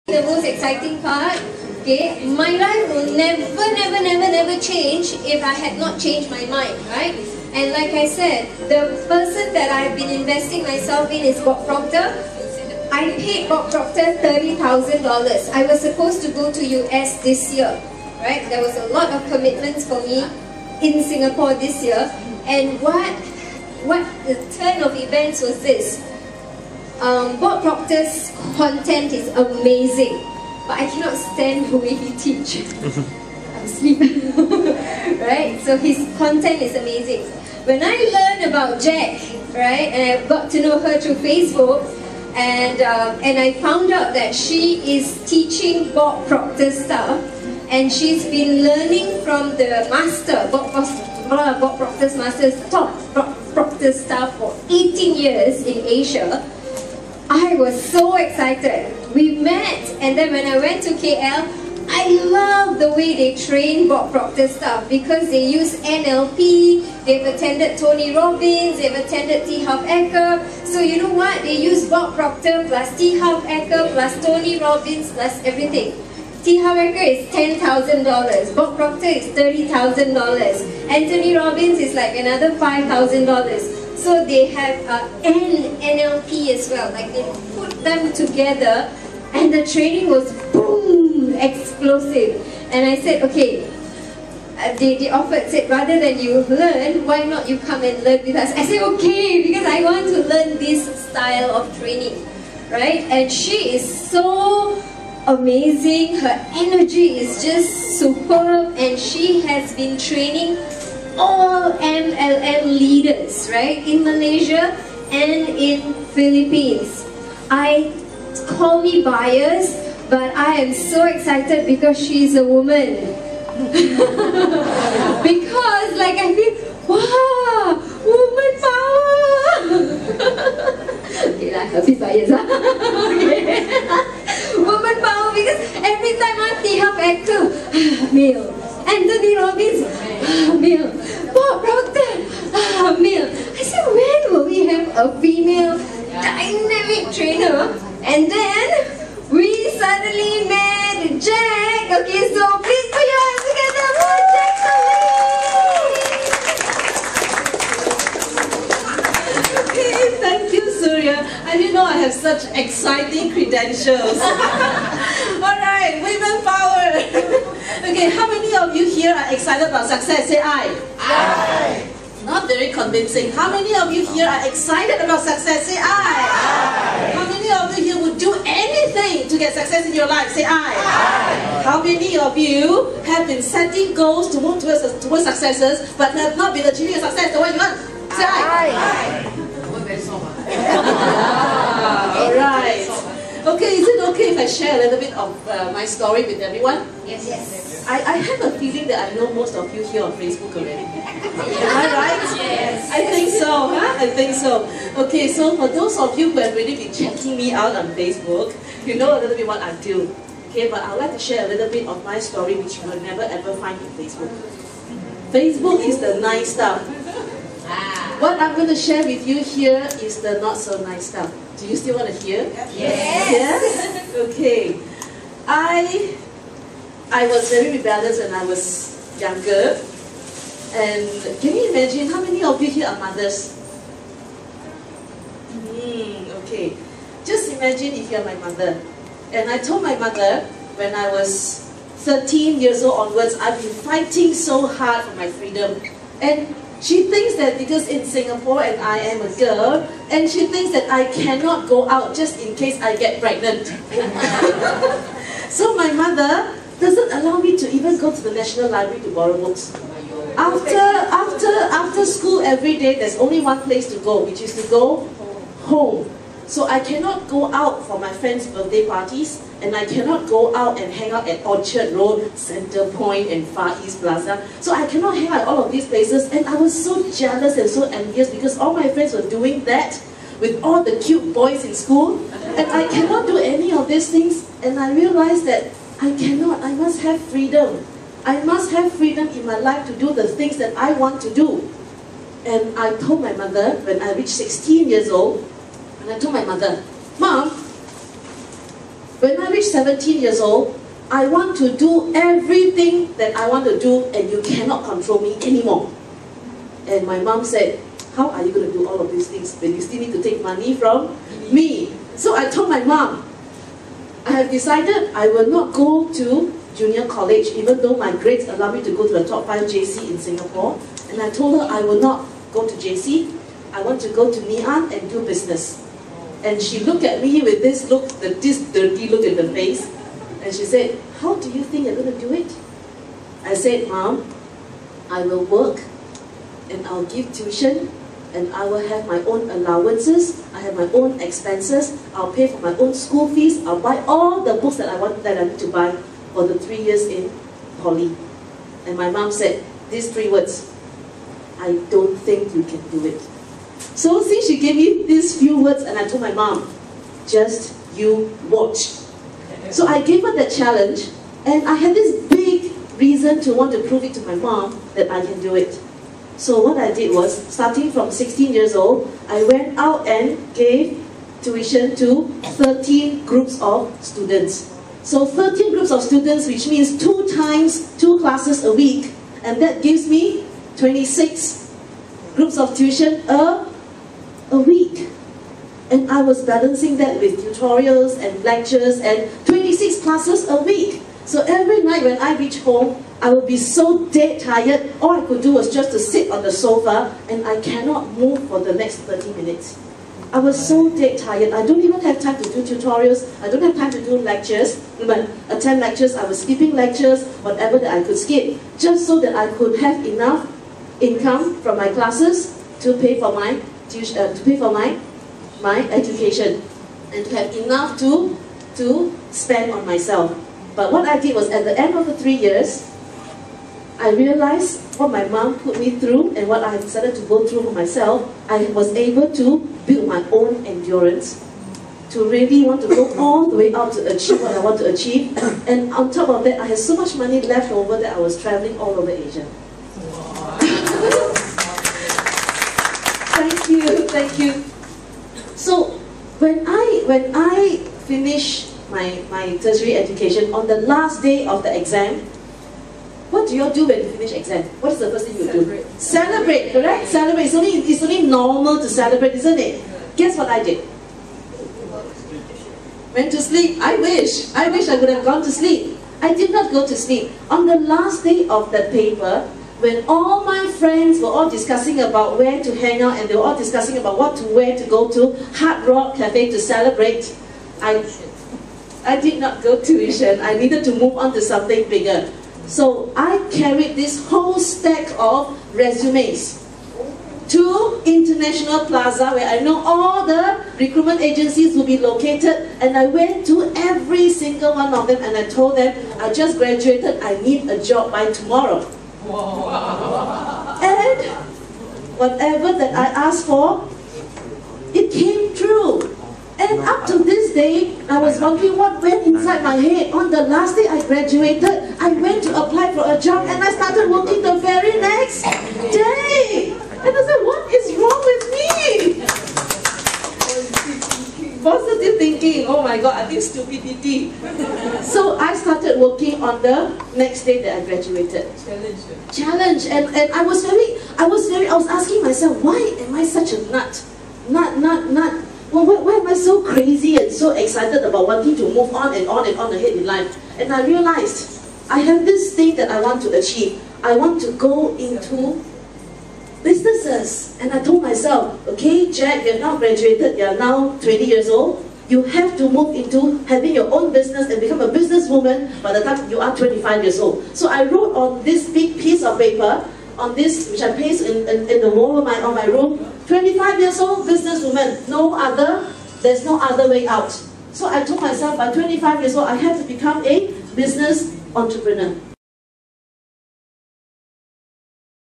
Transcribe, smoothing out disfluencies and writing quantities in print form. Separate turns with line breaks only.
The most exciting part, okay, my life will never change if I had not changed my mind, right? And like I said, the person that I've been investing myself in is Bob Proctor. I paid Bob Proctor $30,000. I was supposed to go to US this year, right? There was a lot of commitments for me in Singapore this year. And what the turn of events was this. Bob Proctor's content is amazing, but I cannot stand the way he teaches. I'm asleep. Right? So his content is amazing. When I learned about Jack, right, and I got to know her through Facebook, and I found out that she is teaching Bob Proctor stuff, and she's been learning from the master, Bob Proctor's master, taught Bob Proctor stuff for 18 years in Asia. I was so excited. We met, and then when I went to KL, I love the way they train Bob Proctor stuff because they use NLP, they've attended Tony Robbins, they've attended T. Harv Eker. So you know what? They use Bob Proctor plus T. Harv Eker plus Tony Robbins plus everything. T. Harv Eker is $10,000, Bob Proctor is $30,000, Anthony Robbins is like another $5,000. So they have NLP as well, like they put them together, and the training was boom, explosive. And I said, okay, they offered, said rather than you learn, why not you come and learn with us? I said okay, because I want to learn this style of training, right? And she is so amazing, her energy is just superb, and she has been training all MLM leaders, right, in Malaysia and in Philippines. Call me biased, but I am so excited because she's a woman. Because like I feel, wow, woman power. Okay, like a bit biased, huh? Okay. Woman power, because every time I see her actor, male. Anthony Robbins, male. Bob Proctor, male. I said, when will we have a female dynamic trainer? And then we suddenly met Jack. Okay, so please put your hands together for Jack.
Okay, thank you, Surya. I didn't know I have such exciting credentials. Alright, women power. Okay, how many of you here are excited about success? Say aye. Aye. Not very convincing. How many of you here are excited about success? Say aye. Aye. How many of you here would do anything to get success in your life? Say aye. Aye. How many of you have been setting goals to move towards successes but have not been achieving a success the way you want? Say aye. Aye. Alright. Okay, is it okay if I share a little bit of my story with everyone?
Yes. Yes.
I have a feeling that I know most of you here on Facebook already. Am I right? Yes. I think so, huh? I think so. Okay, so for those of you who have already been checking me out on Facebook, you know a little bit what I do. Okay, but I'd like to share a little bit of my story which you will never ever find in Facebook. Facebook is the nice stuff. What I'm going to share with you here is the not so nice stuff. Do you still want to hear?
Yes.
Yes? Okay. I was very rebellious when I was younger. And can you imagine how many of you here are mothers? Okay. Just imagine if you're my mother. And I told my mother when I was 13 years old onwards, I've been fighting so hard for my freedom. And she thinks that because in Singapore and I am a girl, and she thinks that I cannot go out just in case I get pregnant. So my mother doesn't allow me to even go to the National Library to borrow books. After school every day, there's only one place to go, which is to go home. So I cannot go out for my friends' birthday parties, and I cannot go out and hang out at Orchard Road, Center Point, and Far East Plaza. So I cannot hang out at all of these places, and I was so jealous and so envious because all my friends were doing that with all the cute boys in school, and I cannot do any of these things. And I realized that I cannot. I must have freedom. I must have freedom in my life to do the things that I want to do. And I told my mother when I reached 16 years old, and I told my mother, Mom, When I reach 17 years old, I want to do everything that I want to do, and you cannot control me anymore. And my mom said, how are you going to do all of these things when you still need to take money from me? So I told my mom, I have decided I will not go to junior college, even though my grades allow me to go to the top 5 JC in Singapore. And I told her I will not go to JC. I want to go to Ngee and do business. And she looked at me with this look, this dirty look in the face, and she said, how do you think you're going to do it? I said, Mom, I will work, and I'll give tuition, and I will have my own allowances, I have my own expenses, I'll pay for my own school fees, I'll buy all the books that I need to buy for the 3 years in poly. And my mom said these 3 words, I don't think you can do it. So since she gave me these few words, and I told my mom, just you watch. So I gave her that challenge, and I had this big reason to want to prove it to my mom that I can do it. So what I did was, starting from 16 years old, I went out and gave tuition to 13 groups of students. So 13 groups of students, which means 2 times 2 classes a week, and that gives me 26 groups of tuition a week. And I was balancing that with tutorials and lectures and 26 classes a week. So every night when I reach home, I would be so dead tired. All I could do was just to sit on the sofa, and I cannot move for the next 30 minutes. I was so dead tired. I don't even have time to do tutorials. I don't have time to do lectures. But attend lectures, I was skipping lectures, whatever that I could skip, just so that I could have enough income from my classes to pay for my my education, and to have enough to spend on myself. But what I did was, at the end of the 3 years, I realized what my mom put me through and what I decided to go through for myself. I was able to build my own endurance, to really want to go all the way out to achieve what I want to achieve. And on top of that, I had so much money left over that I was traveling all over Asia. Thank you, thank you. So when I finished my tertiary education, on the last day of the exam, what do you all do when you finish exam? What is the first thing you do? Celebrate, correct? Celebrate. It's only normal to celebrate, isn't it? Guess what I did? Went to sleep. I wish I would have gone to sleep. I did not go to sleep. On the last day of that paper, when all my friends were all discussing about where to hang out, and they were all discussing about what to wear to go to Hard Rock Cafe to celebrate, I did not go tuition. I needed to move on to something bigger. So I carried this whole stack of resumes to International Plaza, where I know all the recruitment agencies will be located, and I went to every single one of them, and I told them, I just graduated, I need a job by tomorrow. And whatever that I asked for, it came true. And up to this day, I was wondering what went inside my head. On the last day I graduated, I went to apply for a job, and I started working the very next day. And I said, what is wrong with me? Positive thinking. Oh my God, I think stupidity. So I started working on the next day that I graduated. Challenge. And I was asking myself, why am I such a nut? Well, why am I so crazy and so excited about wanting to move on and on and on ahead in life? And I realized I have this thing that I want to achieve. I want to go into businesses. And I told myself, okay, Jack, you're now graduated, you're now 20 years old. You have to move into having your own business and become a businesswoman by the time you are 25 years old. So I wrote on this big piece of paper, on this, which I pasted in the wall of my room, 25 years old, businesswoman, there's no other way out. So I told myself, by 25 years old, I have to become a business entrepreneur.